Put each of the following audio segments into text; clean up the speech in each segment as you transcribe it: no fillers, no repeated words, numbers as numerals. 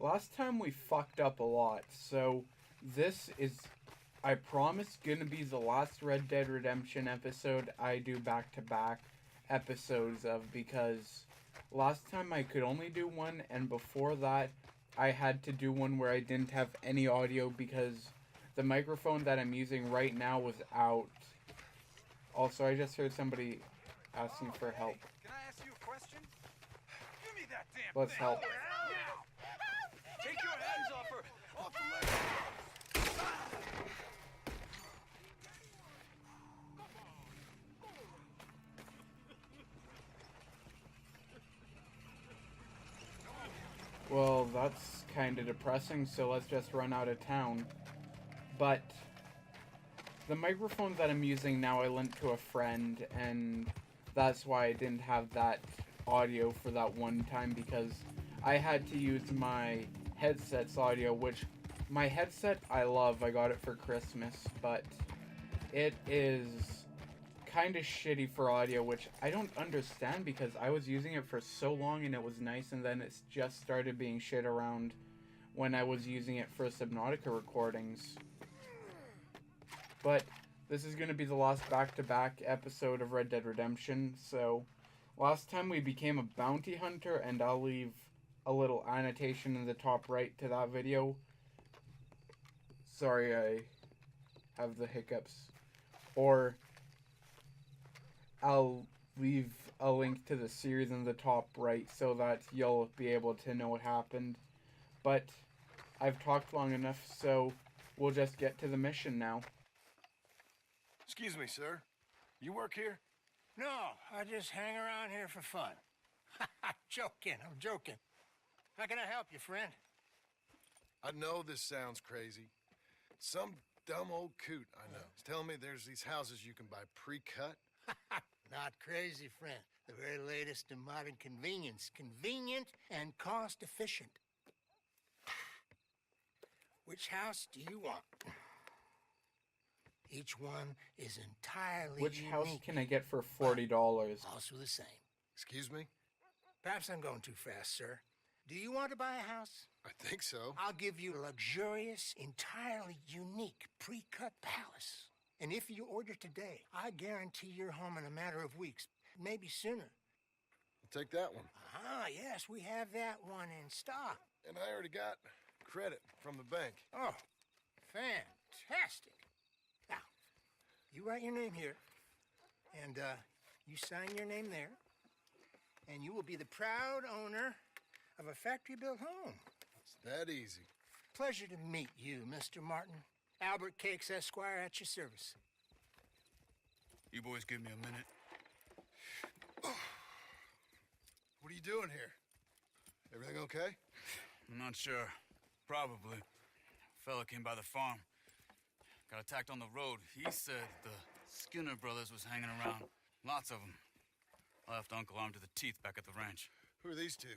Last time we fucked up a lot, so this is, I promise, gonna be the last Red Dead Redemption episode I do back-to-back episodes of, because last time I could only do one, and before that I had to do one where I didn't have any audio because the microphone that I'm using right now was out. Also, I just heard somebody asking for help. Hey, can I ask you a question? Give me that damn Let's thing. help. Now. Take your hands off her. Off the leg. Well, that's kind of depressing, so let's just run out of town. But the microphone that I'm using now I lent to a friend, and that's why I didn't have that audio for that one time, because I had to use my headset's audio, which my headset I love. I got it for Christmas, but it is kind of shitty for audio, which I don't understand because I was using it for so long and it was nice, and then it's just started being shit around when I was using it for Subnautica recordings. But this is going to be the last back-to-back episode of Red Dead Redemption, so last time we became a bounty hunter, and I'll leave a little annotation in the top right to that video. Sorry, I have the hiccups. Or I'll leave a link to the series in the top right so that you'll be able to know what happened. But I've talked long enough, so we'll just get to the mission now. Excuse me, sir. You work here? No, I just hang around here for fun. I'm joking. How can I help you, friend? I know this sounds crazy. Some dumb old coot I know is telling me there's these houses you can buy pre-cut. Not crazy, friend. The very latest in modern convenience. Convenient and cost-efficient. Which house do you want? Each one is entirely Which unique. house can I get for $40? Also the same. Excuse me? Perhaps I'm going too fast, sir. Do you want to buy a house? I think so. I'll give you a luxurious, entirely unique pre-cut palace. And if you order today, I guarantee you're home in a matter of weeks, maybe sooner. I'll take that one. Ah, yes, we have that one in stock. And I already got credit from the bank. Oh, fantastic. Now, you write your name here, and you sign your name there, and you will be the proud owner of a factory-built home. It's that easy. Pleasure to meet you, Mr. Martin. Albert Cakes, Esquire, at your service. You boys give me a minute. What are you doing here? Everything okay? I'm not sure. Probably. Fella came by the farm. Got attacked on the road. He said the Skinner brothers was hanging around. Lots of them. I left Uncle armed to the teeth back at the ranch. Who are these two?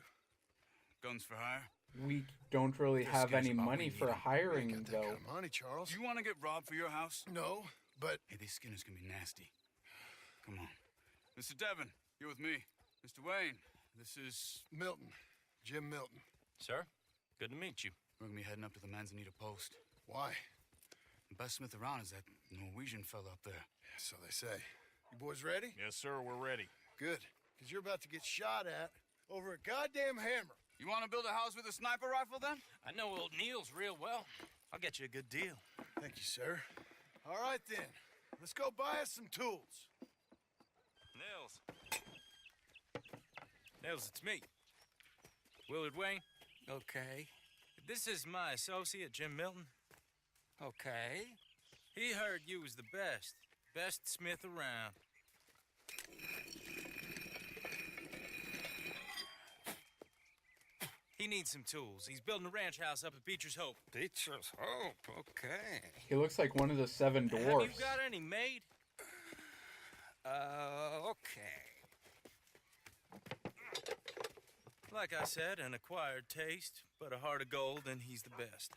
Guns for hire. We don't really They're have scarce any about money we for need 'em. hiring, Got that though. kind of money, Charles. Do you want to get robbed for your house? No, but Hey, these Skinners can be nasty. Come on. Mr. Devon, you're with me. Mr. Wayne, this is... Milton. Jim Milton. Sir, good to meet you. We're gonna be heading up to the Manzanita post. Why? The best smith around is that Norwegian fella up there. Yeah, so they say. You boys ready? Yes, sir, we're ready. Good. Because you're about to get shot at over a goddamn hammer. You want to build a house with a sniper rifle, then? I know old Neil's real well. I'll get you a good deal. Thank you, sir. All right, then. Let's go buy us some tools. Nils. Nils, it's me. Willard Wayne. Okay. This is my associate, Jim Milton. Okay. He heard you was the best smith around. He needs some tools. He's building a ranch house up at Beecher's Hope. Beecher's Hope, okay. He looks like one of the seven Have dwarfs. you got any made? Okay. Like I said, an acquired taste, but a heart of gold, and he's the best.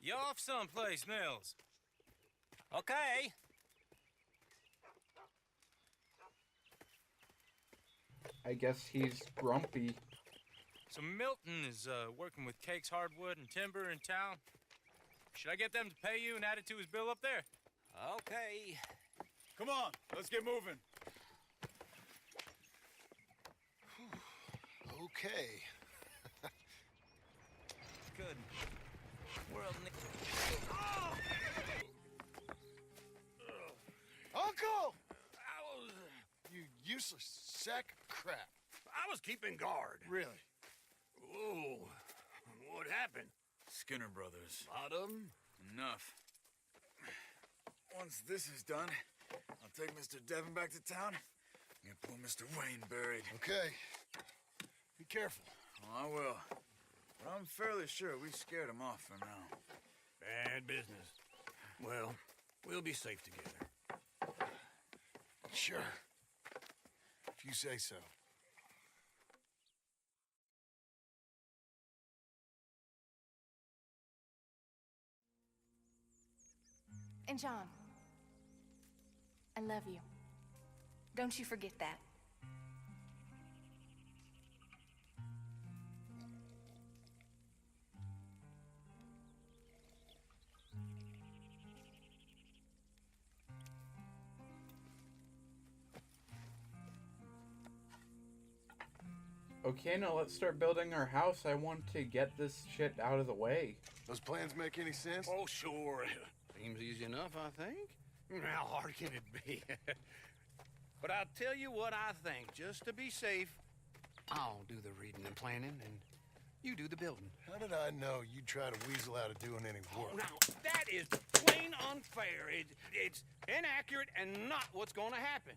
You off someplace, Nils? Okay. I guess he's grumpy. So Milton is working with Cakes Hardwood and Timber in town. Should I get them to pay you and add it to his bill up there? Okay. Come on, let's get moving. Okay. Good. World Uncle! I was... You useless sack of crap. I was keeping guard. Really? Whoa. What happened? Skinner Brothers. Lot of them? Enough. Once this is done, I'll take Mr. Devon back to town and get poor Mr. Wayne buried. Okay. Be careful. Oh, I will. But I'm fairly sure we scared him off for now. Bad business. Well, we'll be safe together. Sure. If you say so. And John, I love you. Don't you forget that. Okay, now let's start building our house. I want to get this shit out of the way. Those plans make any sense? Oh, sure. Seems easy enough, I think. How hard can it be? But I'll tell you what I think. Just to be safe, I'll do the reading and planning, and you do the building. How did I know you'd try to weasel out of doing any work? Oh, now, that is plain unfair. It's inaccurate and not what's going to happen.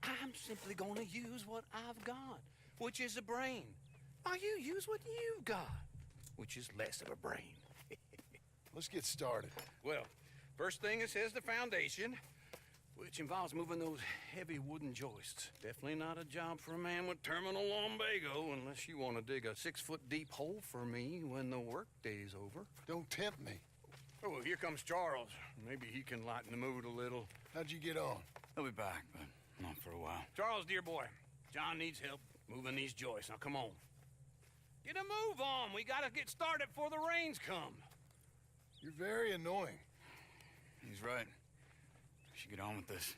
I'm simply going to use what I've got, which is a brain. Now you use what you've got, which is less of a brain. Let's get started. Well, first thing it says the foundation, which involves moving those heavy wooden joists. Definitely not a job for a man with terminal lumbago unless you want to dig a 6-foot deep hole for me when the workday's over. Don't tempt me. Oh, well, here comes Charles. Maybe he can lighten the mood a little. How'd you get on? He'll be back, but not for a while. Charles, dear boy, John needs help moving these joists. Now, come on. Get a move on. We gotta get started before the rains come. You're very annoying. He's right. We should get on with this.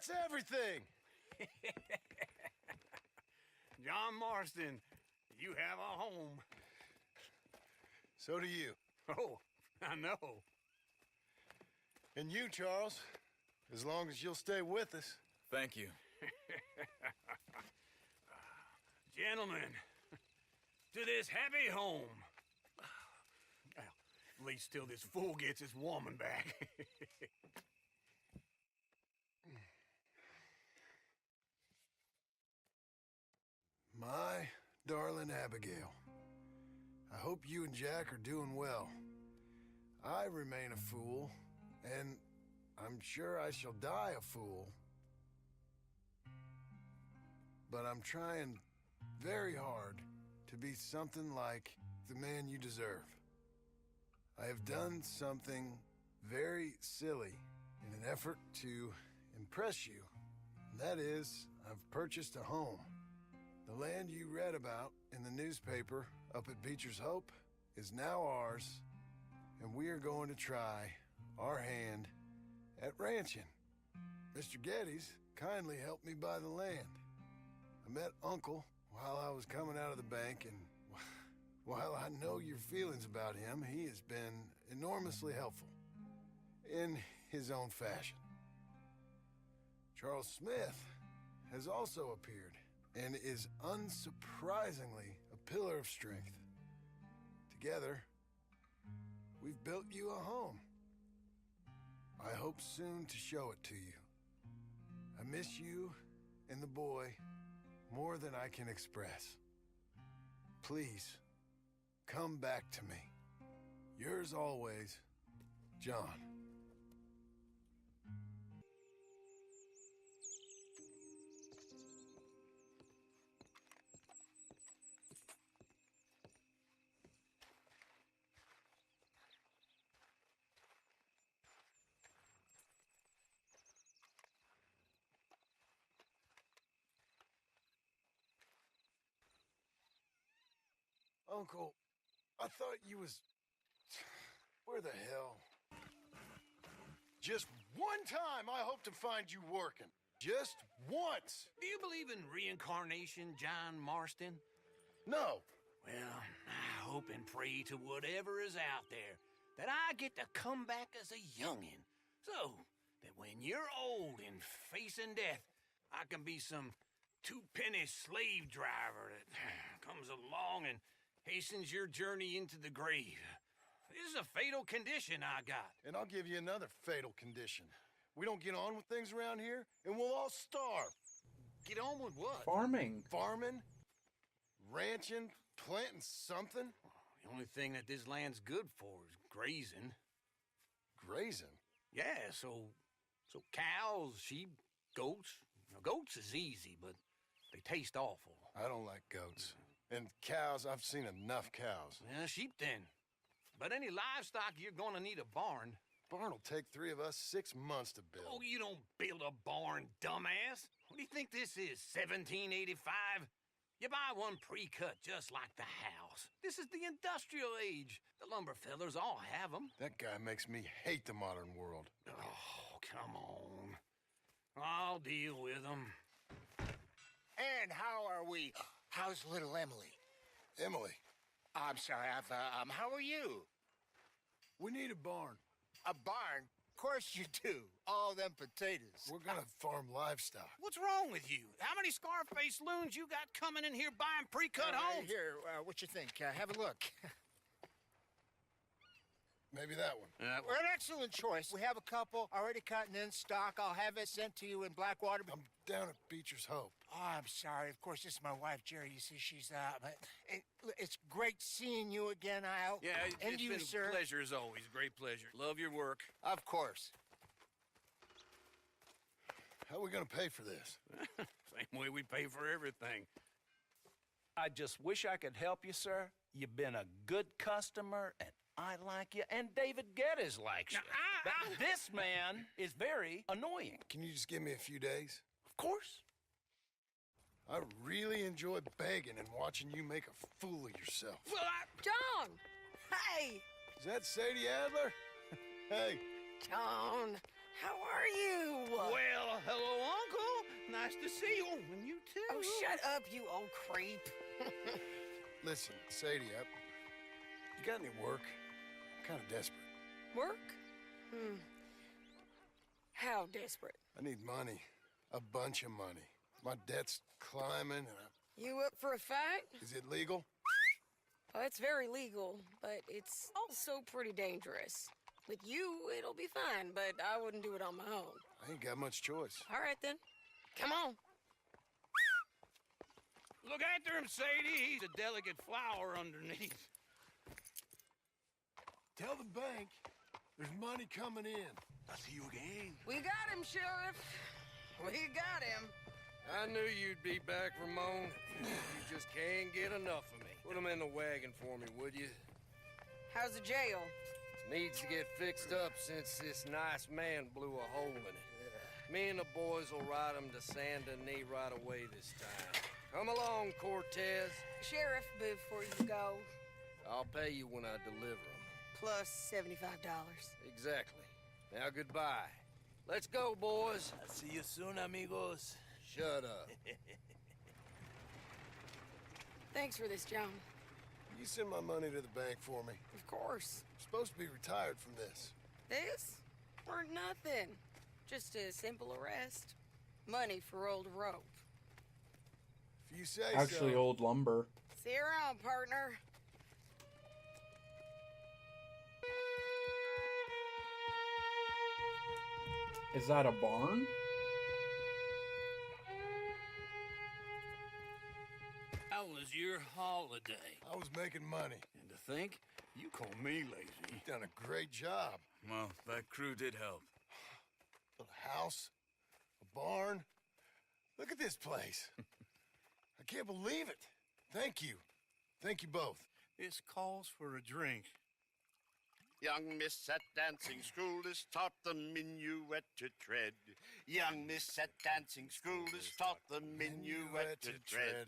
That's everything. John Marston, you have a home. So do you. Oh, I know. And you, Charles, as long as you'll stay with us. Thank you. Gentlemen, to this happy home. Well, at least till this fool gets his woman back. My darling Abigail, I hope you and Jack are doing well. I remain a fool, and I'm sure I shall die a fool. But I'm trying very hard to be something like the man you deserve. I have done something very silly in an effort to impress you. And that is, I've purchased a home. The land you read about in the newspaper up at Beecher's Hope is now ours, and we are going to try our hand at ranching. Mr. Geddes kindly helped me buy the land. I met Uncle while I was coming out of the bank, and while I know your feelings about him, he has been enormously helpful in his own fashion. Charles Smith has also appeared and is unsurprisingly a pillar of strength. Together, we've built you a home. I hope soon to show it to you. I miss you and the boy more than I can express. Please, come back to me. Yours always, John. Uncle, I thought you was... Where the hell? Just one time I hope to find you working. Just once. Do you believe in reincarnation, John Marston? No. Well, I hope and pray to whatever is out there that I get to come back as a youngin', so that when you're old and facing death, I can be some two-penny slave driver that comes along and hastens your journey into the grave. This is a fatal condition I got. And I'll give you another fatal condition. We don't get on with things around here, and we'll all starve. Get on with what? Farming. Farming, ranching, planting something. The only thing that this land's good for is grazing. Grazing? Yeah, so cows, sheep, goats. Now, goats is easy, but they taste awful. I don't like goats. And cows, I've seen enough cows. Yeah, sheep then. But any livestock, you're gonna need a barn. Barn will take 3 of us 6 months to build. Oh, you don't build a barn, dumbass. What do you think this is, 1785? You buy one pre-cut just like the house. This is the industrial age. The lumber fellers all have them. That guy makes me hate the modern world. Oh, come on. I'll deal with them. And how are we? How's little Emily? Emily, I'm sorry, how are you? we need a barn. A barn? Of course you do. All them potatoes. We're gonna farm livestock. What's wrong with you? How many Scarface loons you got coming in here buying pre-cut homes? Here, what you think? Have a look. Maybe that one. We're an excellent choice. We have a couple already cut and in stock. I'll have it sent to you in Blackwater. I'm down at Beecher's Hope. Oh, I'm sorry. Of course, this is my wife, Jerry. You see, she's but it's great seeing you again, Al. Yeah, and it's you, been sir. a pleasure as always. Great pleasure. Love your work. Of course. How are we gonna pay for this? Same way we pay for everything. I just wish I could help you, sir. You've been a good customer, and I like you, and David Geddes likes you. Now, But this man is very annoying. Can you just give me a few days? Of course. I really enjoy begging and watching you make a fool of yourself. Well, John! Hey! Is that Sadie Adler? Hey, John, How are you? Well, hello, Uncle. Nice to see you. And you too. Oh, shut up, you old creep. Listen, Sadie, you got any work? I'm kind of desperate. Work? How desperate? I need money. A bunch of money. My debt's climbing, and You up for a fight? is it legal? Oh, it's very legal, but it's also pretty dangerous. With you, it'll be fine, but I wouldn't do it on my own. I ain't got much choice. All right, then. Come on. Look after him, Sadie. He's a delicate flower underneath. Tell the bank there's money coming in. I'll see you again. We got him, Sheriff. We got him. I knew you'd be back, Ramon. You just can't get enough of me. Put him in the wagon for me, would you? How's the jail? Needs to get fixed up since this nice man blew a hole in it. Me and the boys will ride him to Saint Denis right away this time. Come along, Cortez. Sheriff, before you go, I'll pay you when I deliver him. plus $75. Exactly. Now, goodbye. Let's go, boys. I'll see you soon, amigos. Shut up. Thanks for this, John. You send my money to the bank for me. Of course. I'm supposed to be retired from this. This? Or nothing. Just a simple arrest. Money for old rope. If you say Actually, so. old lumber. See you around, partner. Is that a barn? How was your holiday? I was making money. And to think, you call me lazy. You've done a great job. Well, that crew did help. Little house, a barn. Look at this place. I can't believe it. Thank you. Thank you both. This calls for a drink. Young miss at dancing school is taught the minuet to tread. Young miss at dancing school is taught the minuet to tread.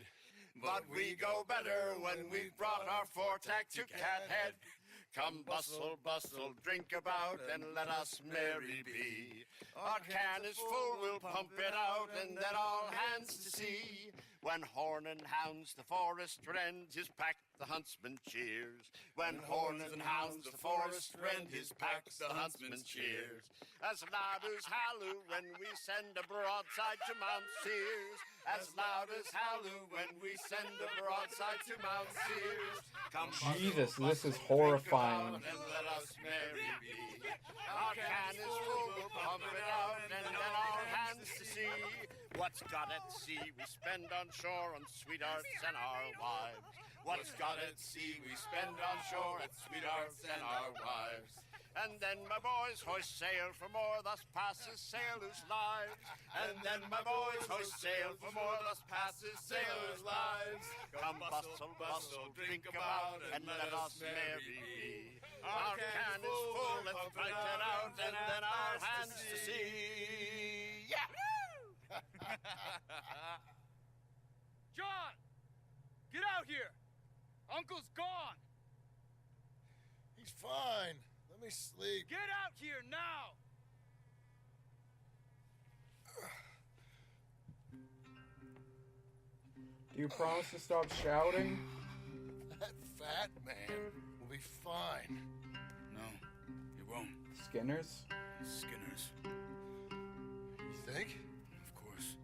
But we go better when we've brought our four-tack to Cathead. Come bustle, bustle, drink about, and let us merry be. Our can is full, we'll pump it out, and then all hands to see. When horn and hounds the forest rend, his pack the huntsman cheers. When horn and hounds the forest rend, his pack the huntsman cheers. As loud as halloo when we send a broadside to Mount Sears. As loud as halloo when we send a broadside to Mount Sears. Come Jesus, bustle, this is bustle, drink horrifying. about, and let us merry be. Our can is full, we'll pump it out, and then all hands to see. What's got at sea we spend on shore on sweethearts and our wives. What's got at sea we spend on shore on sweethearts and our wives. And then my boys hoist sail for more, thus passes sailors' lives. And then my boys hoist sail for more, thus passes sailors' lives. Come bustle, bustle, drink about, and let us merry be. Our can is full, let's fight it out, and then our hands to see. Yeah! John! Get out here! Uncle's gone! He's fine. Let me sleep. Get out here now! Do you promise to stop shouting? That fat man will be fine. No, he won't. Skinners? Skinners. You think? Of course.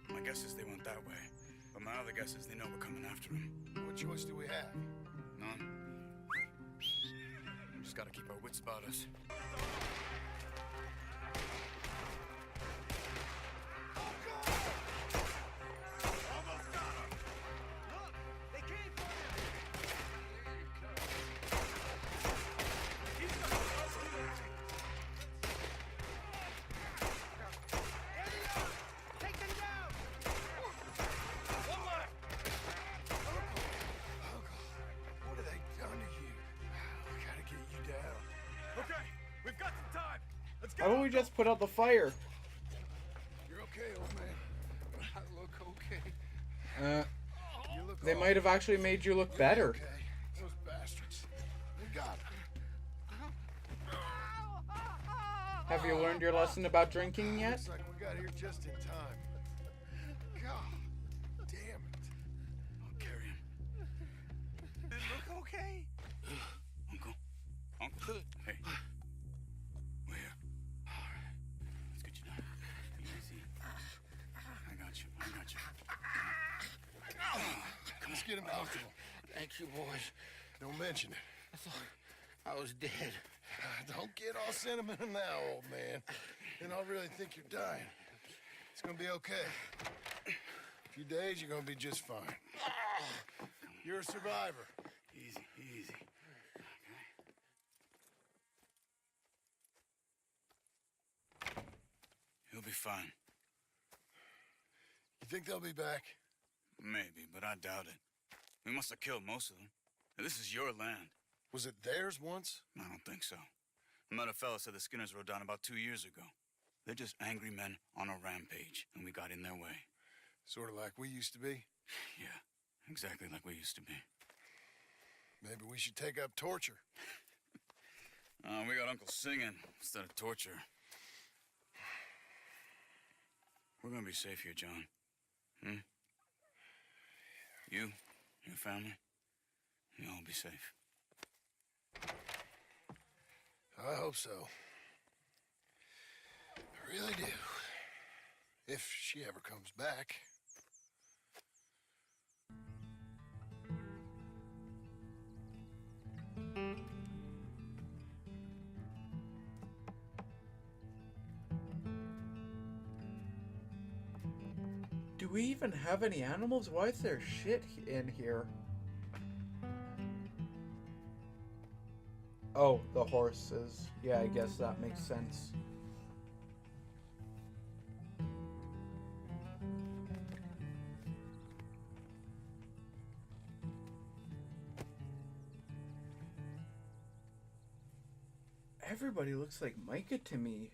My guess is they went that way. But my other guess is they know we're coming after them. What choice do we have? None. Just gotta keep our wits about us. What have they done to you? I gotta get you down. Okay, we've got some time. Let's How about we just put out the fire? You're okay, old man. I look okay. You look They all might have actually made you look better. okay. Those bastards. They got him. Have you learned your lesson about drinking yet? Looks like we got here just in time. God damn it. I'll carry him. Did it look okay? Uncle. Hey. We're here. All right. Let's get you down. Easy. I got you. Let's get him comfortable. Thank you, boys. Don't mention it. I thought I was dead. Don't get all sentimental now, old man. Then I'll really think you're dying. It's gonna be okay. A few days, you're gonna be just fine. You're a survivor. Easy. Okay. He'll be fine. You think they'll be back? Maybe, but I doubt it. We must have killed most of them. This is your land. Was it theirs once? I don't think so. I met a fella said the Skinners rode down about 2 years ago. They're just angry men on a rampage, and we got in their way. Sort of like we used to be? Yeah, exactly like we used to be. Maybe we should take up torture. We got Uncle singing instead of torture. We're gonna be safe here, John. You, your family, you'll all be safe. I hope so. I really do. If she ever comes back. Do we even have any animals? Why is there shit in here? Oh, the horses. Yeah, I guess that makes sense. Everybody looks like Micah to me.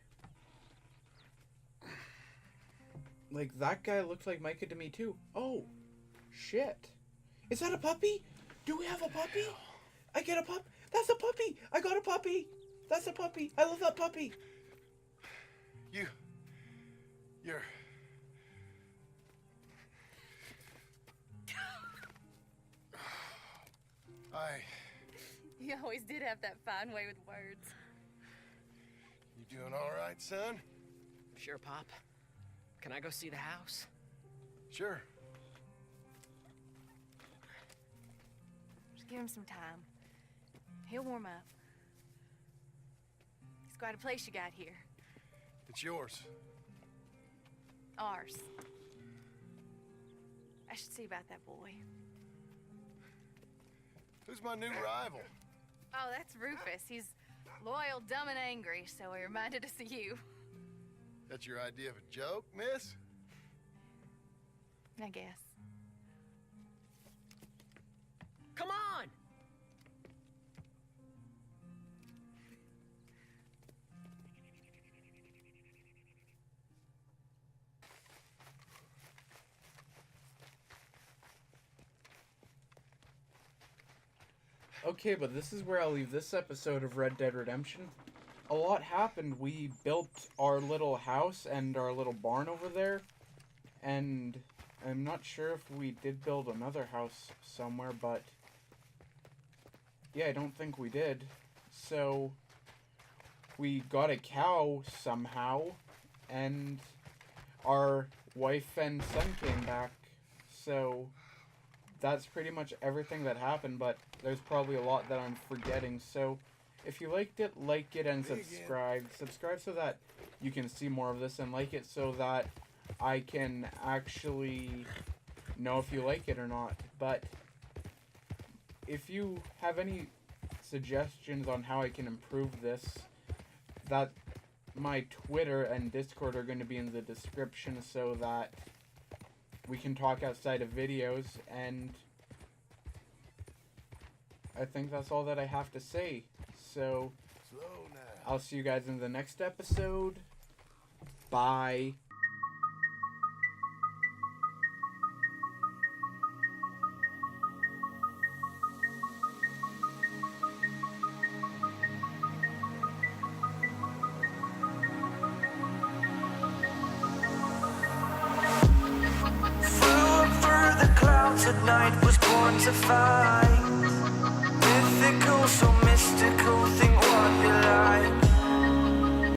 Like, that guy looked like Micah to me, too. Oh, shit. Is that a puppy? Do we have a puppy? I get a pup. That's a puppy. I got a puppy. That's a puppy. I love that puppy. You're... You always did have that fine way with words. You doing all right, son? Sure, Pop. Can I go see the house? Sure. Just give him some time. He'll warm up. It's quite a place you got here. It's yours. Ours. I should see about that boy. Who's my new rival? Oh, that's Rufus. He's loyal, dumb, and angry, so he reminded us of you. That's your idea of a joke, miss? I guess. Come on! Okay, but this is where I'll leave this episode of Red Dead Redemption. A lot happened. We built our little house and our little barn over there. And I'm not sure if we did build another house somewhere, but... yeah, I don't think we did. So... we got a cow somehow. And our wife and son came back. So... that's pretty much everything that happened, but there's probably a lot that I'm forgetting. So if you liked it, like it and subscribe. Subscribe so that you can see more of this, and like it so that I can actually know if you like it or not. But if you have any suggestions on how I can improve this, that my Twitter and Discord are going to be in the description so that we can talk outside of videos, and I think that's all that I have to say. So, I'll see you guys in the next episode. Bye. to find. Mythical, so mystical, things